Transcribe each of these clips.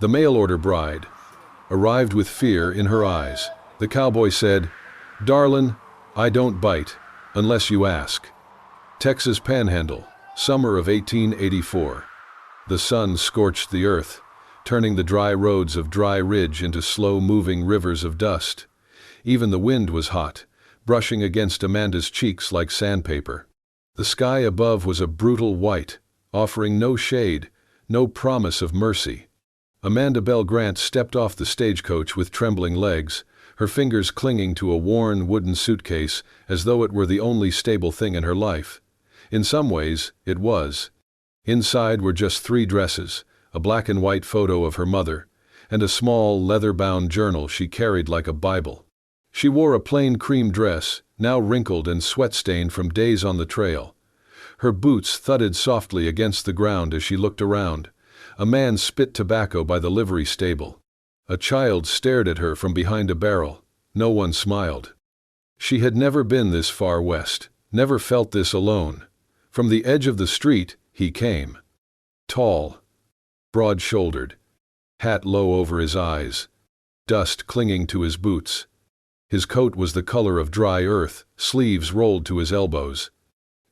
The mail-order bride arrived with fear in her eyes. The cowboy said, "Darlin, I don't bite, unless you ask." Texas Panhandle, summer of 1884. The sun scorched the earth, turning the dry roads of Dry Ridge into slow-moving rivers of dust. Even the wind was hot, brushing against Amanda's cheeks like sandpaper. The sky above was a brutal white, offering no shade, no promise of mercy. Amanda Bell Grant stepped off the stagecoach with trembling legs, her fingers clinging to a worn wooden suitcase as though it were the only stable thing in her life. In some ways, it was. Inside were just 3 dresses, a black and white photo of her mother, and a small leather-bound journal she carried like a Bible. She wore a plain cream dress, now wrinkled and sweat-stained from days on the trail. Her boots thudded softly against the ground as she looked around. A man spit tobacco by the livery stable. A child stared at her from behind a barrel. No one smiled. She had never been this far west, never felt this alone. From the edge of the street, he came. Tall, broad-shouldered, hat low over his eyes, dust clinging to his boots. His coat was the color of dry earth, sleeves rolled to his elbows.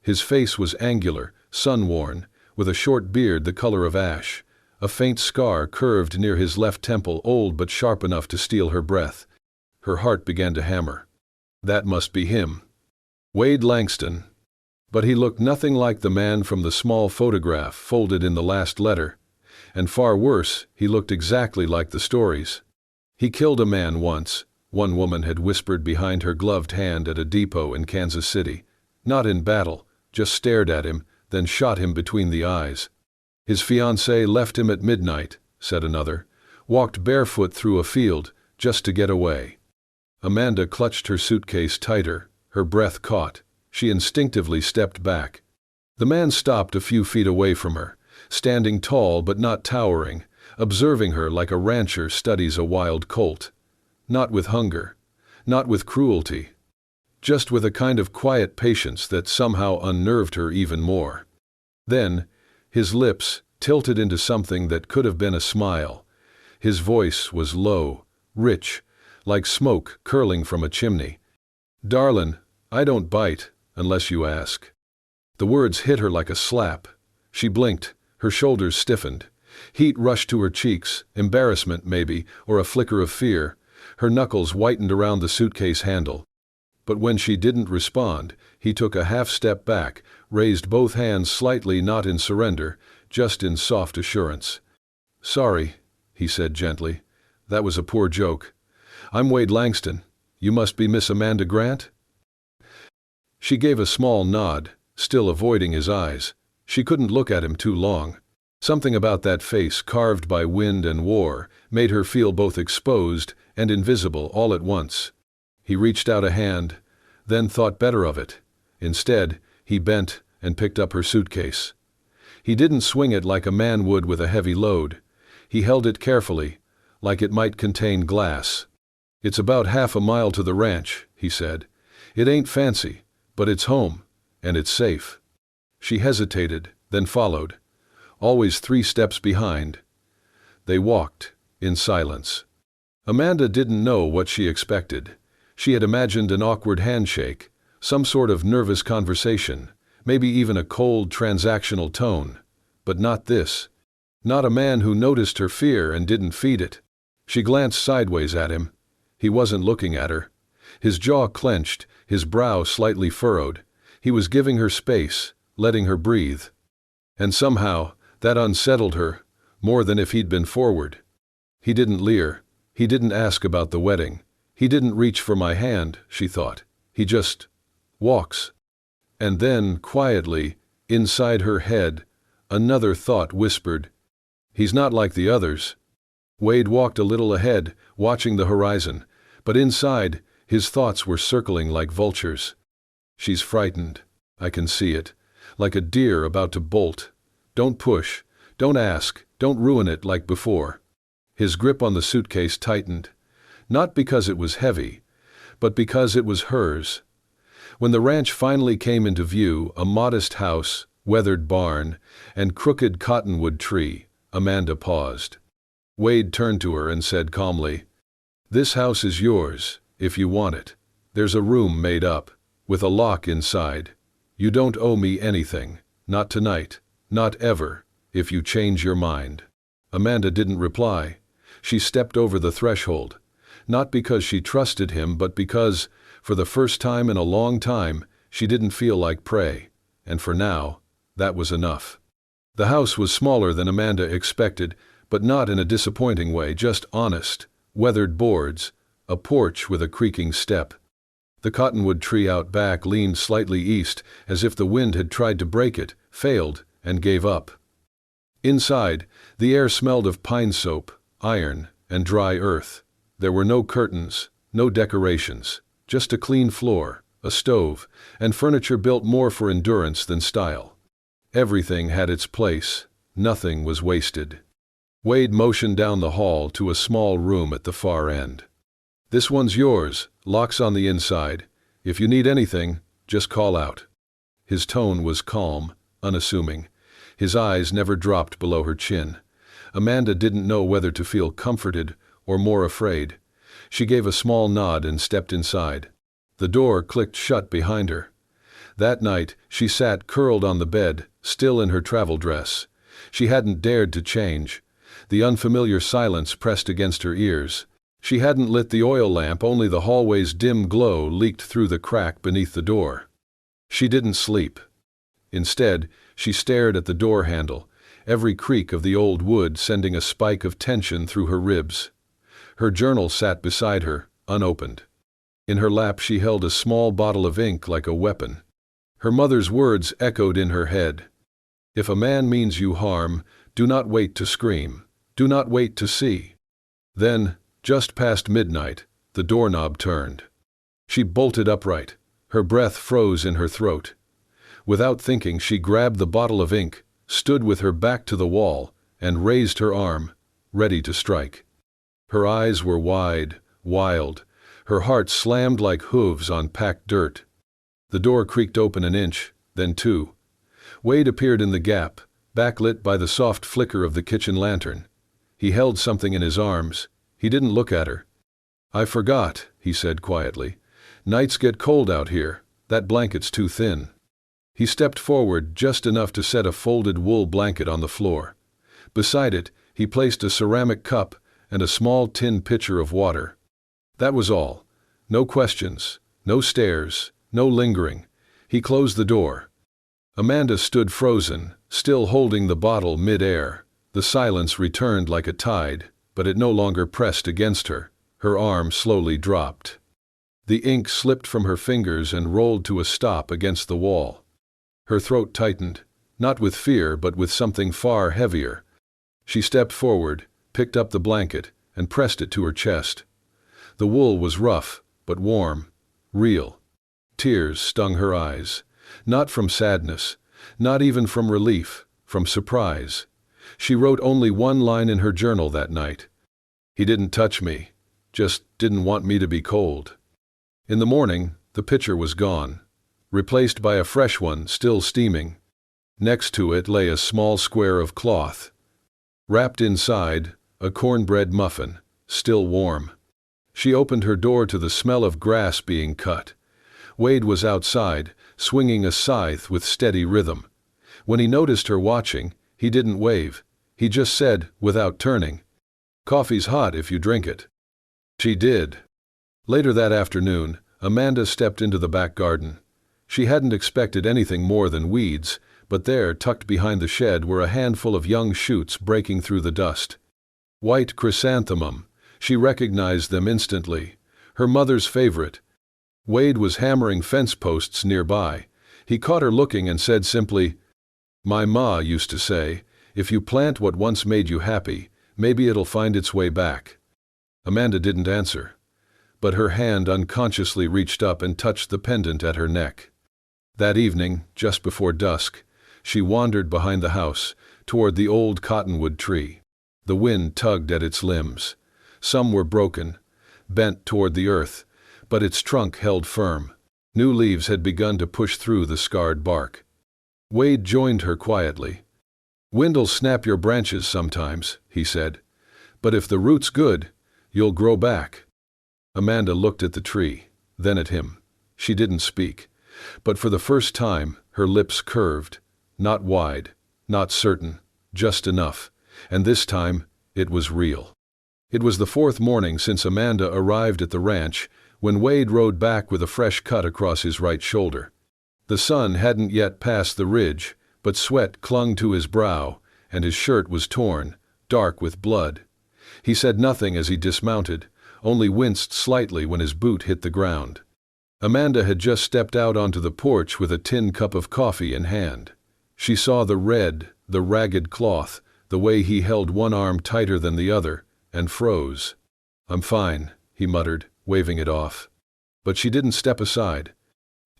His face was angular, sun-worn, with a short beard the color of ash. A faint scar curved near his left temple, old but sharp enough to steal her breath. Her heart began to hammer. That must be him. Wade Langston. But he looked nothing like the man from the small photograph folded in the last letter. And far worse, he looked exactly like the stories. He killed a man once, one woman had whispered behind her gloved hand at a depot in Kansas City. Not in battle, just stared at him, then shot him between the eyes. His fiancée left him at midnight, said another, walked barefoot through a field, just to get away. Amanda clutched her suitcase tighter, her breath caught. She instinctively stepped back. The man stopped a few feet away from her, standing tall but not towering, observing her like a rancher studies a wild colt. Not with hunger, not with cruelty, just with a kind of quiet patience that somehow unnerved her even more. Then, his lips tilted into something that could have been a smile. His voice was low, rich, like smoke curling from a chimney. "Darlin, I don't bite, unless you ask." The words hit her like a slap. She blinked, her shoulders stiffened. Heat rushed to her cheeks, embarrassment maybe, or a flicker of fear. Her knuckles whitened around the suitcase handle. But when she didn't respond, he took a half step back, raised both hands slightly, not in surrender, just in soft assurance. "Sorry," he said gently. "That was a poor joke. I'm Wade Langston. You must be Miss Amanda Grant?" She gave a small nod, still avoiding his eyes. She couldn't look at him too long. Something about that face carved by wind and war made her feel both exposed and invisible all at once. He reached out a hand, then thought better of it. Instead, he bent and picked up her suitcase. He didn't swing it like a man would with a heavy load. He held it carefully, like it might contain glass. "It's about half a mile to the ranch," he said. "It ain't fancy, but it's home, and it's safe." She hesitated, then followed, always 3 steps behind. They walked, in silence. Amanda didn't know what she expected. She had imagined an awkward handshake, some sort of nervous conversation, maybe even a cold, transactional tone. But not this. Not a man who noticed her fear and didn't feed it. She glanced sideways at him. He wasn't looking at her. His jaw clenched, his brow slightly furrowed. He was giving her space, letting her breathe. And somehow, that unsettled her, more than if he'd been forward. He didn't leer. He didn't ask about the wedding. He didn't reach for my hand, she thought. He just walks. And then, quietly, inside her head, another thought whispered, "He's not like the others." Wade walked a little ahead, watching the horizon, but inside, his thoughts were circling like vultures. "She's frightened. I can see it. Like a deer about to bolt. Don't push. Don't ask. Don't ruin it like before." His grip on the suitcase tightened. Not because it was heavy, but because it was hers. When the ranch finally came into view, a modest house, weathered barn, and crooked cottonwood tree, Amanda paused. Wade turned to her and said calmly, "This house is yours, if you want it. There's a room made up, with a lock inside. You don't owe me anything, not tonight, not ever, if you change your mind." Amanda didn't reply. She stepped over the threshold, not because she trusted him, but because, for the first time in a long time, she didn't feel like prey, and for now, that was enough. The house was smaller than Amanda expected, but not in a disappointing way, just honest, weathered boards, a porch with a creaking step. The cottonwood tree out back leaned slightly east, as if the wind had tried to break it, failed, and gave up. Inside, the air smelled of pine soap, iron, and dry earth. There were no curtains, no decorations, just a clean floor, a stove, and furniture built more for endurance than style. Everything had its place. Nothing was wasted. Wade motioned down the hall to a small room at the far end. "This one's yours, locks on the inside. If you need anything, just call out." His tone was calm, unassuming. His eyes never dropped below her chin. Amanda didn't know whether to feel comforted or more afraid. She gave a small nod and stepped inside. The door clicked shut behind her. That night, she sat curled on the bed, still in her travel dress. She hadn't dared to change. The unfamiliar silence pressed against her ears. She hadn't lit the oil lamp, only the hallway's dim glow leaked through the crack beneath the door. She didn't sleep. Instead, she stared at the door handle, every creak of the old wood sending a spike of tension through her ribs. Her journal sat beside her, unopened. In her lap she held a small bottle of ink like a weapon. Her mother's words echoed in her head. "If a man means you harm, do not wait to scream. Do not wait to see." Then, just past midnight, the doorknob turned. She bolted upright. Her breath froze in her throat. Without thinking, she grabbed the bottle of ink, stood with her back to the wall, and raised her arm, ready to strike. Her eyes were wide, wild. Her heart slammed like hooves on packed dirt. The door creaked open an inch, then two. Wade appeared in the gap, backlit by the soft flicker of the kitchen lantern. He held something in his arms. He didn't look at her. "I forgot," he said quietly. "Nights get cold out here. That blanket's too thin." He stepped forward just enough to set a folded wool blanket on the floor. Beside it, he placed a ceramic cup and a small tin pitcher of water. That was all. No questions, no stares, no lingering. He closed the door. Amanda stood frozen, still holding the bottle mid-air. The silence returned like a tide, but it no longer pressed against her. Her arm slowly dropped. The ink slipped from her fingers and rolled to a stop against the wall. Her throat tightened, not with fear but with something far heavier. She stepped forward, picked up the blanket, and pressed it to her chest. The wool was rough, but warm, real. Tears stung her eyes, not from sadness, not even from relief, from surprise. She wrote only one line in her journal that night. "He didn't touch me, just didn't want me to be cold." In the morning, the pitcher was gone, replaced by a fresh one still steaming. Next to it lay a small square of cloth. Wrapped inside, a cornbread muffin, still warm. She opened her door to the smell of grass being cut. Wade was outside, swinging a scythe with steady rhythm. When he noticed her watching, he didn't wave. He just said, without turning, "Coffee's hot if you drink it." She did. Later that afternoon, Amanda stepped into the back garden. She hadn't expected anything more than weeds, but there, tucked behind the shed, were a handful of young shoots breaking through the dust. White chrysanthemum. She recognized them instantly. Her mother's favorite. Wade was hammering fence posts nearby. He caught her looking and said simply, "My ma used to say, if you plant what once made you happy, maybe it'll find its way back." Amanda didn't answer, but her hand unconsciously reached up and touched the pendant at her neck. That evening, just before dusk, she wandered behind the house, toward the old cottonwood tree. The wind tugged at its limbs. Some were broken, bent toward the earth, but its trunk held firm. New leaves had begun to push through the scarred bark. Wade joined her quietly. "Wind'll snap your branches sometimes," he said, But if the root's good, you'll grow back." Amanda looked at the tree, then at him. She didn't speak, but for the first time, her lips curved, not wide, not certain, just enough, and this time, it was real. It was the fourth morning since Amanda arrived at the ranch when Wade rode back with a fresh cut across his right shoulder. The sun hadn't yet passed the ridge, but sweat clung to his brow, and his shirt was torn, dark with blood. He said nothing as he dismounted, only winced slightly when his boot hit the ground. Amanda had just stepped out onto the porch with a tin cup of coffee in hand. She saw the ragged cloth, the way he held one arm tighter than the other, and froze. "I'm fine," he muttered, waving it off. But she didn't step aside.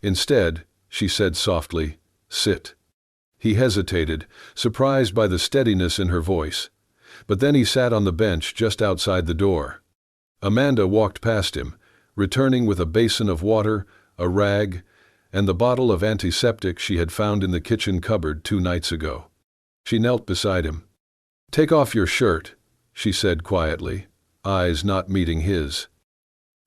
Instead, she said softly, "Sit." He hesitated, surprised by the steadiness in her voice. But then he sat on the bench just outside the door. Amanda walked past him, returning with a basin of water, a rag, and the bottle of antiseptic she had found in the kitchen cupboard 2 nights ago. She knelt beside him. "Take off your shirt," she said quietly, eyes not meeting his.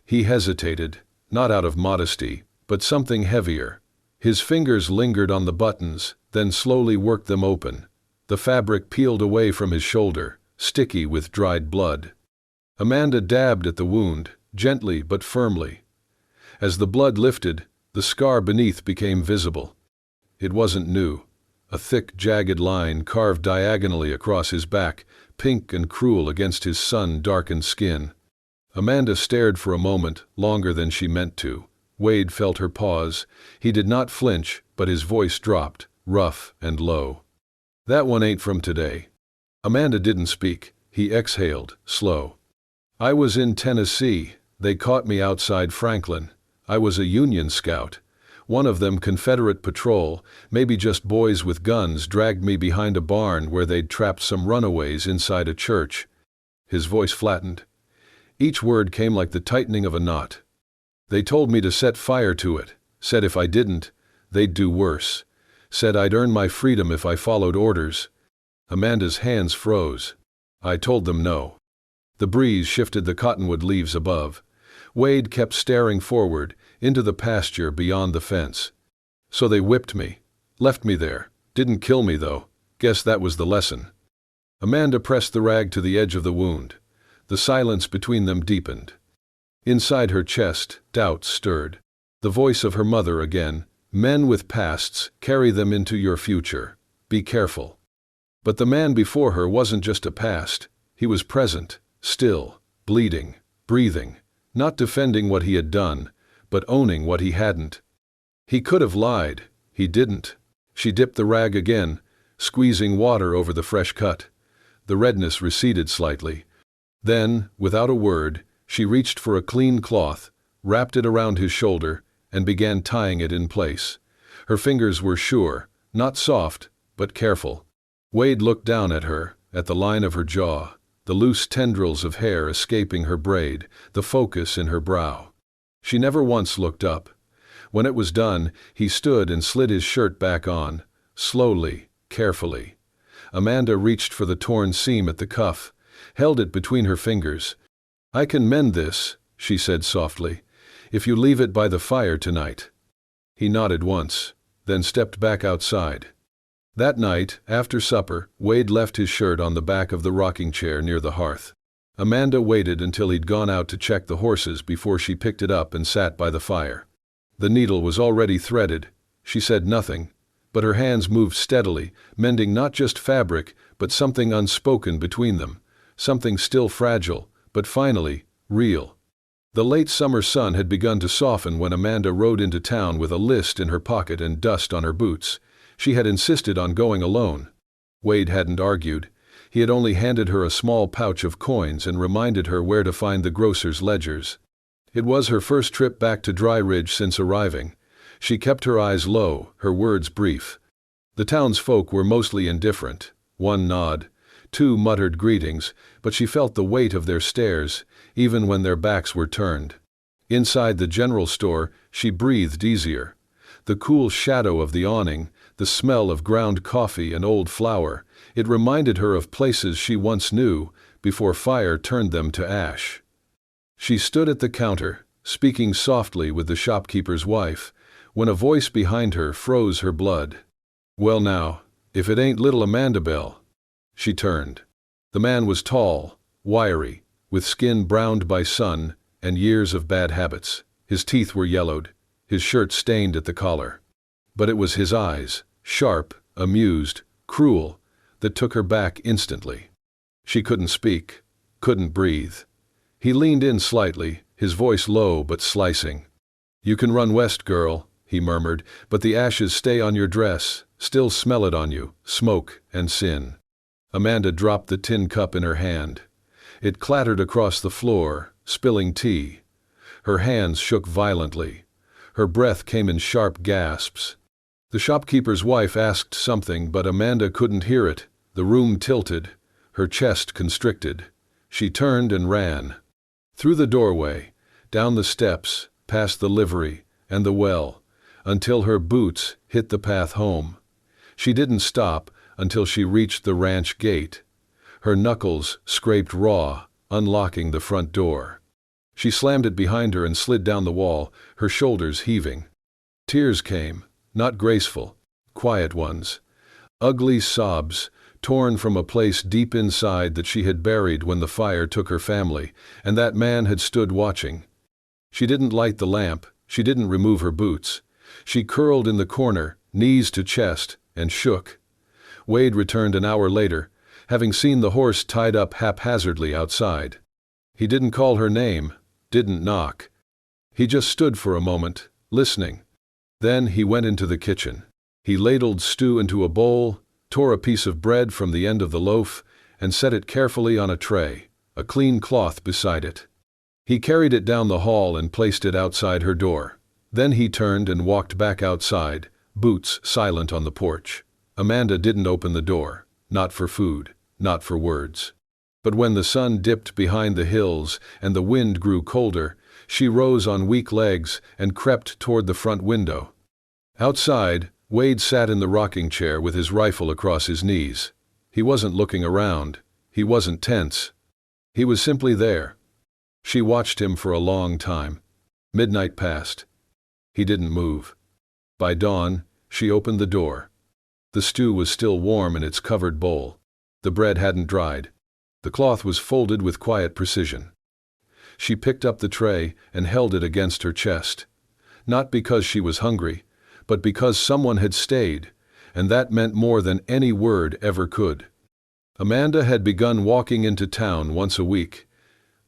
He hesitated, not out of modesty, but something heavier. His fingers lingered on the buttons, then slowly worked them open. The fabric peeled away from his shoulder, sticky with dried blood. Amanda dabbed at the wound, gently but firmly. As the blood lifted, the scar beneath became visible. It wasn't new. A thick, jagged line carved diagonally across his back, pink and cruel against his sun-darkened skin. Amanda stared for a moment, longer than she meant to. Wade felt her pause. He did not flinch, but his voice dropped, rough and low. "That one ain't from today." Amanda didn't speak. He exhaled, slow. "I was in Tennessee. They caught me outside Franklin. I was a Union scout. One of them Confederate patrol, maybe just boys with guns, dragged me behind a barn where they'd trapped some runaways inside a church." His voice flattened. Each word came like the tightening of a knot. "They told me to set fire to it. Said if I didn't, they'd do worse. Said I'd earn my freedom if I followed orders." Amanda's hands froze. "I told them no." The breeze shifted the cottonwood leaves above. Wade kept staring forward, into the pasture beyond the fence. "So they whipped me. Left me there. Didn't kill me, though. Guess that was the lesson." Amanda pressed the rag to the edge of the wound. The silence between them deepened. Inside her chest, doubts stirred. The voice of her mother again. "Men with pasts, carry them into your future. Be careful." But the man before her wasn't just a past. He was present, still, bleeding, breathing, not defending what he had done, but owning what he hadn't. He could have lied. He didn't. She dipped the rag again, squeezing water over the fresh cut. The redness receded slightly. Then, without a word, she reached for a clean cloth, wrapped it around his shoulder, and began tying it in place. Her fingers were sure, not soft, but careful. Wade looked down at her, at the line of her jaw, the loose tendrils of hair escaping her braid, the focus in her brow. She never once looked up. When it was done, he stood and slid his shirt back on, slowly, carefully. Amanda reached for the torn seam at the cuff, held it between her fingers. "I can mend this," she said softly, "if you leave it by the fire tonight." He nodded once, then stepped back outside. That night, after supper, Wade left his shirt on the back of the rocking chair near the hearth. Amanda waited until he'd gone out to check the horses before she picked it up and sat by the fire. The needle was already threaded. She said nothing, but her hands moved steadily, mending not just fabric, but something unspoken between them, something still fragile, but finally, real. The late summer sun had begun to soften when Amanda rode into town with a list in her pocket and dust on her boots. She had insisted on going alone. Wade hadn't argued. He had only handed her a small pouch of coins and reminded her where to find the grocer's ledgers. It was her first trip back to Dry Ridge since arriving. She kept her eyes low, her words brief. The townsfolk were mostly indifferent. One nod, two muttered greetings, but she felt the weight of their stares, even when their backs were turned. Inside the general store, she breathed easier. The cool shadow of the awning, the smell of ground coffee and old flour, it reminded her of places she once knew, before fire turned them to ash. She stood at the counter, speaking softly with the shopkeeper's wife, when a voice behind her froze her blood. "Well now, if it ain't little Amanda Bell." She turned. The man was tall, wiry, with skin browned by sun and years of bad habits. His teeth were yellowed, his shirt stained at the collar. But it was his eyes, sharp, amused, cruel, that took her back instantly. She couldn't speak, couldn't breathe. He leaned in slightly, his voice low but slicing. "You can run west, girl," he murmured, "but the ashes stay on your dress, still smell it on you, smoke and sin." Amanda dropped the tin cup in her hand. It clattered across the floor, spilling tea. Her hands shook violently. Her breath came in sharp gasps. The shopkeeper's wife asked something, but Amanda couldn't hear it. The room tilted, her chest constricted. She turned and ran. Through the doorway, down the steps, past the livery and the well, until her boots hit the path home. She didn't stop until she reached the ranch gate. Her knuckles scraped raw, unlocking the front door. She slammed it behind her and slid down the wall, her shoulders heaving. Tears came, not graceful, quiet ones. Ugly sobs, torn from a place deep inside that she had buried when the fire took her family, and that man had stood watching. She didn't light the lamp, she didn't remove her boots. She curled in the corner, knees to chest, and shook. Wade returned an hour later, having seen the horse tied up haphazardly outside. He didn't call her name, didn't knock. He just stood for a moment, listening. Then he went into the kitchen. He ladled stew into a bowl, tore a piece of bread from the end of the loaf, and set it carefully on a tray, a clean cloth beside it. He carried it down the hall and placed it outside her door. Then he turned and walked back outside, boots silent on the porch. Amanda didn't open the door, not for food, not for words. But when the sun dipped behind the hills and the wind grew colder, she rose on weak legs and crept toward the front window. Outside, Wade sat in the rocking chair with his rifle across his knees. He wasn't looking around. He wasn't tense. He was simply there. She watched him for a long time. Midnight passed. He didn't move. By dawn, she opened the door. The stew was still warm in its covered bowl. The bread hadn't dried. The cloth was folded with quiet precision. She picked up the tray and held it against her chest. Not because she was hungry, but because someone had stayed, and that meant more than any word ever could. Amanda had begun walking into town once a week,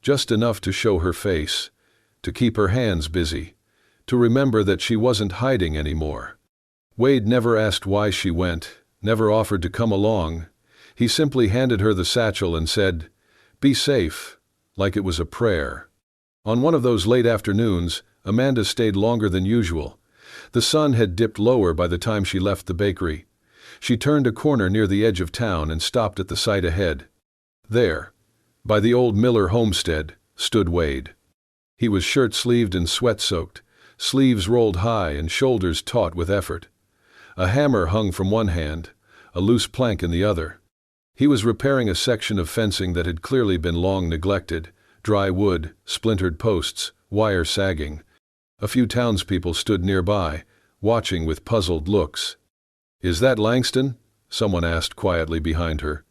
just enough to show her face, to keep her hands busy, to remember that she wasn't hiding anymore. Wade never asked why she went, never offered to come along. He simply handed her the satchel and said, "Be safe," like it was a prayer. On one of those late afternoons, Amanda stayed longer than usual. The sun had dipped lower by the time she left the bakery. She turned a corner near the edge of town and stopped at the sight ahead. There, by the old Miller homestead, stood Wade. He was shirt-sleeved and sweat-soaked, sleeves rolled high and shoulders taut with effort. A hammer hung from one hand, a loose plank in the other. He was repairing a section of fencing that had clearly been long neglected, dry wood, splintered posts, wire sagging. A few townspeople stood nearby, watching with puzzled looks. "Is that Langston?" someone asked quietly behind her.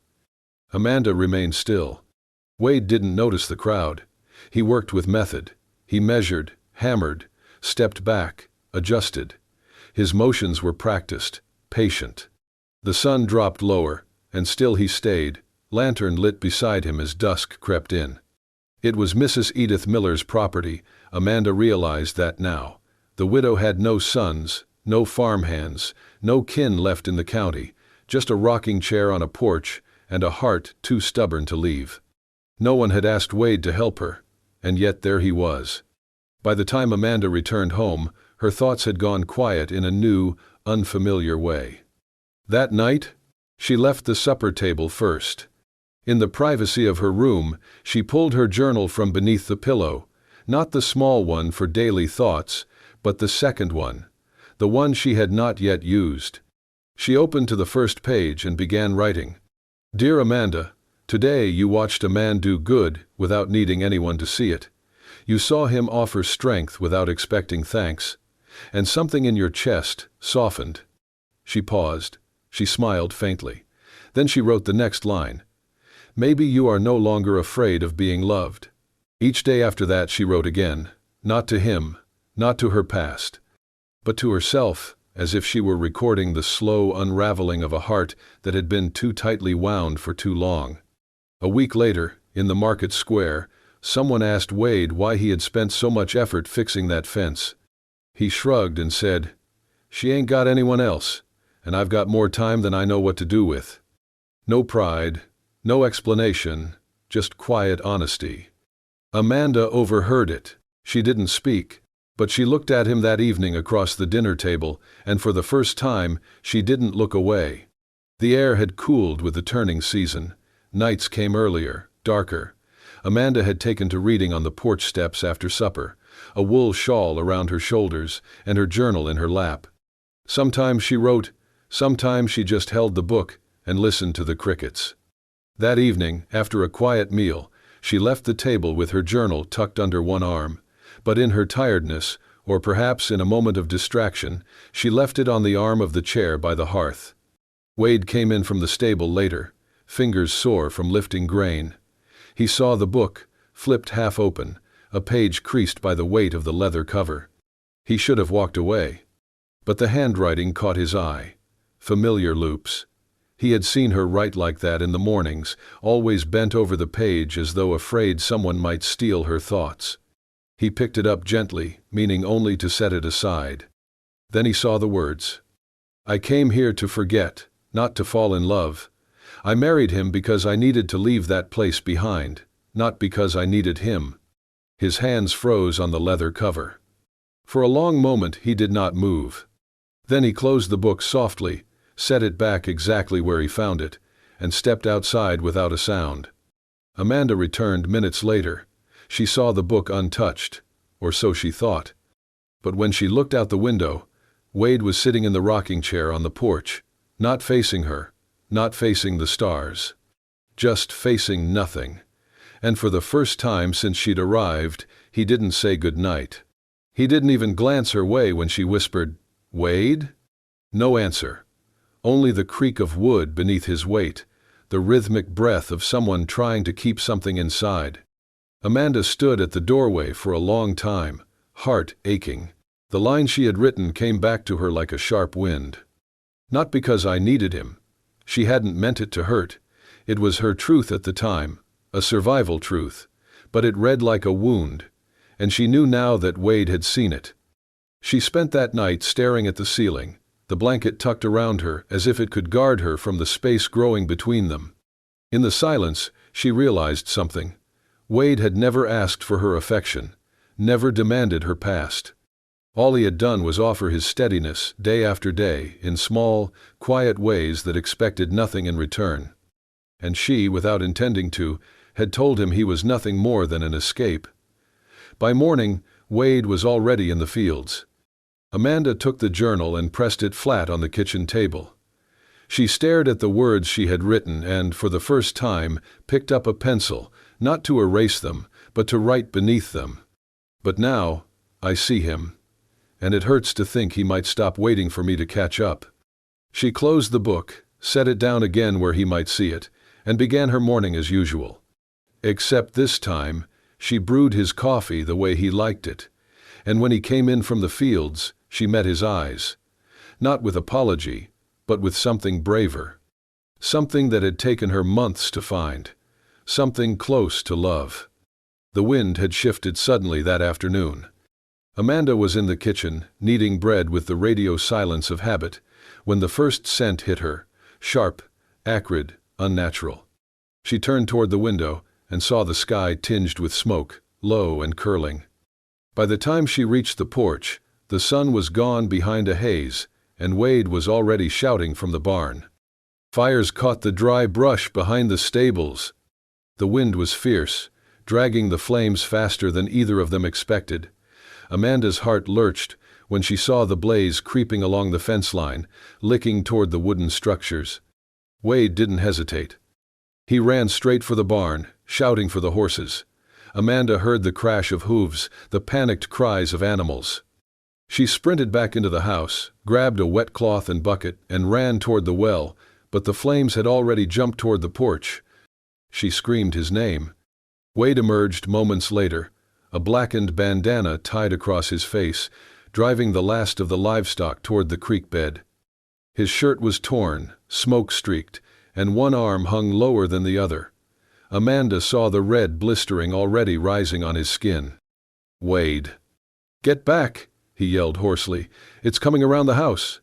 Amanda remained still. Wade didn't notice the crowd. He worked with method. He measured, hammered, stepped back, adjusted. His motions were practiced, patient. The sun dropped lower, and still he stayed, lantern lit beside him as dusk crept in. It was Mrs. Edith Miller's property. Amanda realized that now. The widow had no sons, no farmhands, no kin left in the county, just a rocking chair on a porch and a heart too stubborn to leave. No one had asked Wade to help her, and yet there he was. By the time Amanda returned home, her thoughts had gone quiet in a new, unfamiliar way. That night, she left the supper table first. In the privacy of her room, she pulled her journal from beneath the pillow, not the small one for daily thoughts, but the second one, the one she had not yet used. She opened to the first page and began writing. "Dear Amanda, Today you watched a man do good without needing anyone to see it. You saw him offer strength without expecting thanks, and something in your chest softened. She paused. She smiled faintly. Then she wrote the next line. Maybe you are no longer afraid of being loved. Each day after that she wrote again, not to him, not to her past, but to herself, as if she were recording the slow unraveling of a heart that had been too tightly wound for too long. A week later, in the market square, someone asked Wade why he had spent so much effort fixing that fence. He shrugged and said, "She ain't got anyone else, and I've got more time than I know what to do with." No pride, no explanation, just quiet honesty. Amanda overheard it. She didn't speak, but she looked at him that evening across the dinner table, and for the first time, she didn't look away. The air had cooled with the turning season. Nights came earlier, darker. Amanda had taken to reading on the porch steps after supper, a wool shawl around her shoulders and her journal in her lap. Sometimes she wrote, sometimes she just held the book and listened to the crickets. That evening, after a quiet meal, she left the table with her journal tucked under one arm, but in her tiredness, or perhaps in a moment of distraction, she left it on the arm of the chair by the hearth. Wade came in from the stable later, fingers sore from lifting grain. He saw the book, flipped half open, a page creased by the weight of the leather cover. He should have walked away. But the handwriting caught his eye. Familiar loops. He had seen her write like that in the mornings, always bent over the page as though afraid someone might steal her thoughts. He picked it up gently, meaning only to set it aside. Then he saw the words. "I came here to forget, not to fall in love. I married him because I needed to leave that place behind, not because I needed him." His hands froze on the leather cover. For a long moment he did not move. Then he closed the book softly, set it back exactly where he found it, and stepped outside without a sound. Amanda returned minutes later. She saw the book untouched, or so she thought. But when she looked out the window, Wade was sitting in the rocking chair on the porch, not facing her, not facing the stars. Just facing nothing. And for the first time since she'd arrived, he didn't say good night. He didn't even glance her way when she whispered, "Wade?" No answer. Only the creak of wood beneath his weight, the rhythmic breath of someone trying to keep something inside. Amanda stood at the doorway for a long time, heart aching. The line she had written came back to her like a sharp wind. Not because I needed him. She hadn't meant it to hurt. It was her truth at the time, a survival truth, but it read like a wound, and she knew now that Wade had seen it. She spent that night staring at the ceiling, the blanket tucked around her as if it could guard her from the space growing between them. In the silence, she realized something. Wade had never asked for her affection, never demanded her past. All he had done was offer his steadiness day after day in small, quiet ways that expected nothing in return. And she, without intending to, had told him he was nothing more than an escape. By morning, Wade was already in the fields. Amanda took the journal and pressed it flat on the kitchen table. She stared at the words she had written and, for the first time, picked up a pencil, not to erase them, but to write beneath them. But now, I see him, and it hurts to think he might stop waiting for me to catch up. She closed the book, set it down again where he might see it, and began her morning as usual. Except this time, she brewed his coffee the way he liked it, and when he came in from the fields, she met his eyes. Not with apology, but with something braver. Something that had taken her months to find. Something close to love. The wind had shifted suddenly that afternoon. Amanda was in the kitchen, kneading bread with the radio silence of habit, when the first scent hit her, sharp, acrid, unnatural. She turned toward the window and saw the sky tinged with smoke, low and curling. By the time she reached the porch, the sun was gone behind a haze, and Wade was already shouting from the barn. Fires caught the dry brush behind the stables. The wind was fierce, dragging the flames faster than either of them expected. Amanda's heart lurched when she saw the blaze creeping along the fence line, licking toward the wooden structures. Wade didn't hesitate. He ran straight for the barn, shouting for the horses. Amanda heard the crash of hooves, the panicked cries of animals. She sprinted back into the house, grabbed a wet cloth and bucket, and ran toward the well, but the flames had already jumped toward the porch. She screamed his name. Wade emerged moments later, a blackened bandana tied across his face, driving the last of the livestock toward the creek bed. His shirt was torn, smoke-streaked, and one arm hung lower than the other. Amanda saw the red blistering already rising on his skin. "Wade! Get back!" he yelled hoarsely. "It's coming around the house."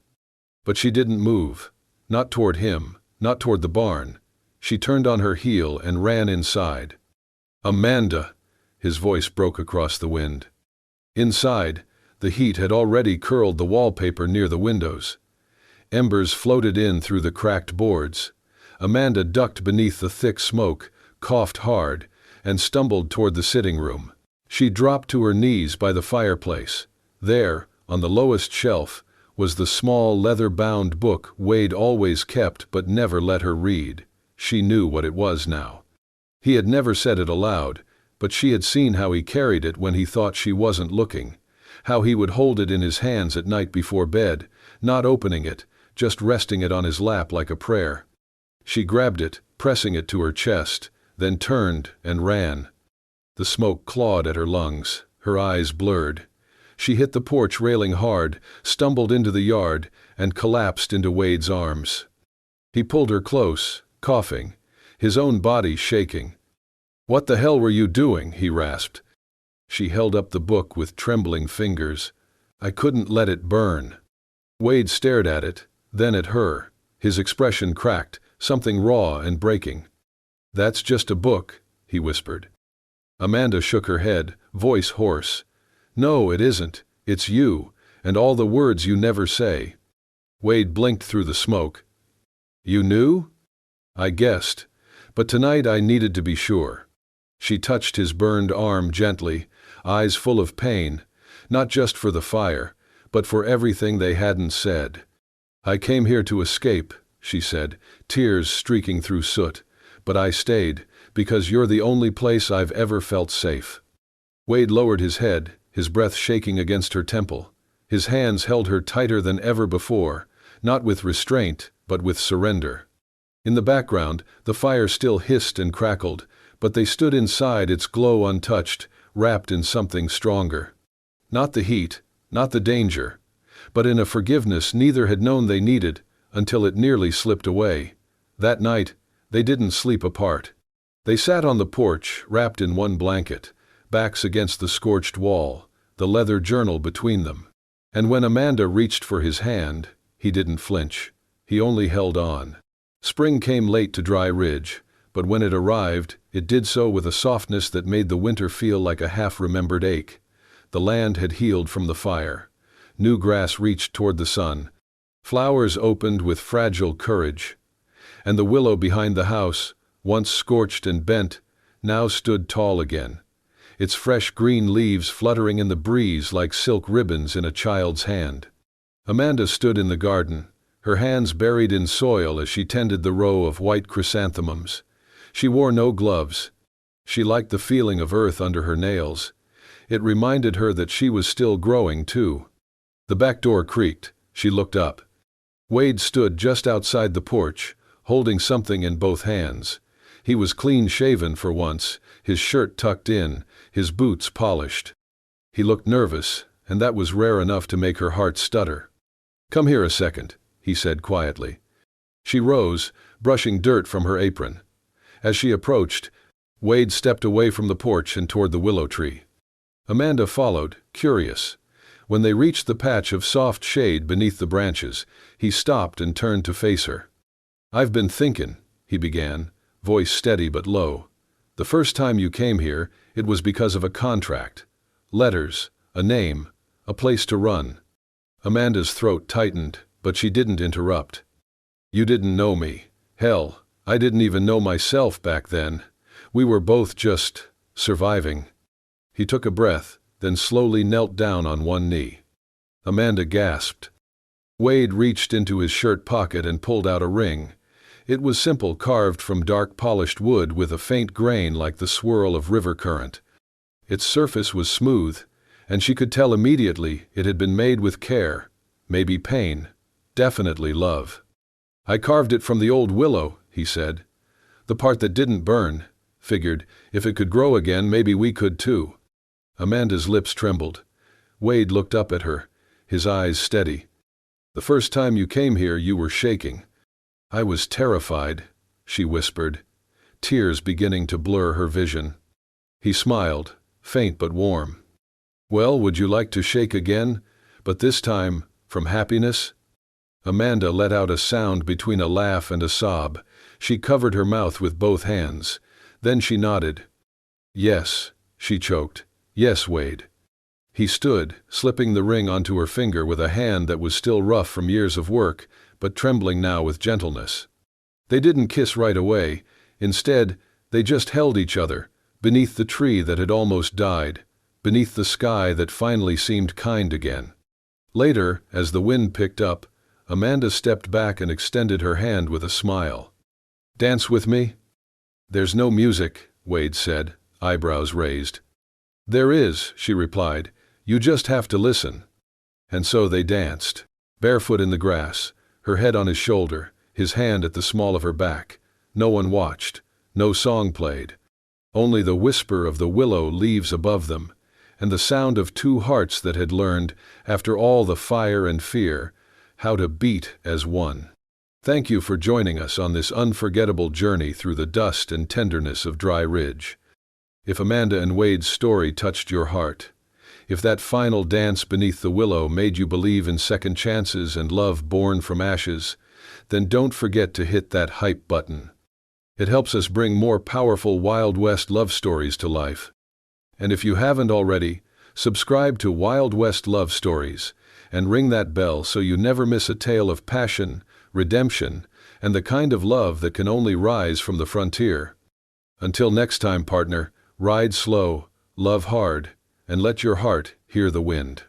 But she didn't move. Not toward him, not toward the barn. She turned on her heel and ran inside. "Amanda!" His voice broke across the wind. Inside, the heat had already curled the wallpaper near the windows. Embers floated in through the cracked boards. Amanda ducked beneath the thick smoke, coughed hard, and stumbled toward the sitting room. She dropped to her knees by the fireplace. There, on the lowest shelf, was the small leather-bound book Wade always kept but never let her read. She knew what it was now. He had never said it aloud, but she had seen how he carried it when he thought she wasn't looking, how he would hold it in his hands at night before bed, not opening it, just resting it on his lap like a prayer. She grabbed it, pressing it to her chest, then turned and ran. The smoke clawed at her lungs, her eyes blurred. She hit the porch railing hard, stumbled into the yard, and collapsed into Wade's arms. He pulled her close, coughing, his own body shaking. "What the hell were you doing?" he rasped. She held up the book with trembling fingers. "I couldn't let it burn." Wade stared at it, then at her. His expression cracked, something raw and breaking. "That's just a book," he whispered. Amanda shook her head, voice hoarse. "No, it isn't. It's you, and all the words you never say." Wade blinked through the smoke. "You knew?" "I guessed. But tonight I needed to be sure." She touched his burned arm gently, eyes full of pain, not just for the fire, but for everything they hadn't said. "I came here to escape," she said, tears streaking through soot. "But I stayed, because you're the only place I've ever felt safe." Wade lowered his head, his breath shaking against her temple. His hands held her tighter than ever before, not with restraint, but with surrender. In the background, the fire still hissed and crackled, but they stood inside its glow untouched, wrapped in something stronger. Not the heat, not the danger, but in a forgiveness neither had known they needed, until it nearly slipped away. That night, they didn't sleep apart. They sat on the porch, wrapped in one blanket, backs against the scorched wall, the leather journal between them. And when Amanda reached for his hand, he didn't flinch. He only held on. Spring came late to Dry Ridge, but when it arrived, it did so with a softness that made the winter feel like a half-remembered ache. The land had healed from the fire. New grass reached toward the sun. Flowers opened with fragile courage. And the willow behind the house, once scorched and bent, now stood tall again, its fresh green leaves fluttering in the breeze like silk ribbons in a child's hand. Amanda stood in the garden, her hands buried in soil as she tended the row of white chrysanthemums. She wore no gloves. She liked the feeling of earth under her nails. It reminded her that she was still growing, too. The back door creaked. She looked up. Wade stood just outside the porch, holding something in both hands. He was clean-shaven for once, his shirt tucked in, his boots polished. He looked nervous, and that was rare enough to make her heart stutter. "Come here a second," he said quietly. She rose, brushing dirt from her apron. As she approached, Wade stepped away from the porch and toward the willow tree. Amanda followed, curious. When they reached the patch of soft shade beneath the branches, he stopped and turned to face her. "I've been thinking," he began, voice steady but low. "The first time you came here, it was because of a contract. Letters, a name, a place to run." Amanda's throat tightened, but she didn't interrupt. "You didn't know me. Hell, I didn't even know myself back then. We were both just surviving." He took a breath, then slowly knelt down on one knee. Amanda gasped. Wade reached into his shirt pocket and pulled out a ring. It was simple, carved from dark polished wood with a faint grain like the swirl of river current. Its surface was smooth, and she could tell immediately it had been made with care, maybe pain, definitely love. "I carved it from the old willow," he said. "The part that didn't burn. Figured, if it could grow again, maybe we could too." Amanda's lips trembled. Wade looked up at her, his eyes steady. "The first time you came here, you were shaking." "I was terrified," she whispered, tears beginning to blur her vision. He smiled, faint but warm. "Well, would you like to shake again, but this time from happiness?" Amanda let out a sound between a laugh and a sob. She covered her mouth with both hands. Then she nodded. "Yes," she choked. "Yes, Wade." He stood, slipping the ring onto her finger with a hand that was still rough from years of work, but trembling now with gentleness. They didn't kiss right away. Instead, they just held each other, beneath the tree that had almost died, beneath the sky that finally seemed kind again. Later, as the wind picked up, Amanda stepped back and extended her hand with a smile. "Dance with me?" "There's no music," Wade said, eyebrows raised. "There is," she replied. "You just have to listen." And so they danced, barefoot in the grass, her head on his shoulder, his hand at the small of her back. No one watched, no song played. Only the whisper of the willow leaves above them, and the sound of two hearts that had learned, after all the fire and fear, how to beat as one. Thank you for joining us on this unforgettable journey through the dust and tenderness of Dry Ridge. If Amanda and Wade's story touched your heart, if that final dance beneath the willow made you believe in second chances and love born from ashes, then don't forget to hit that hype button. It helps us bring more powerful Wild West love stories to life. And if you haven't already, subscribe to Wild West Love Stories and ring that bell so you never miss a tale of passion, redemption, and the kind of love that can only rise from the frontier. Until next time, partner, ride slow, love hard, and let your heart hear the wind.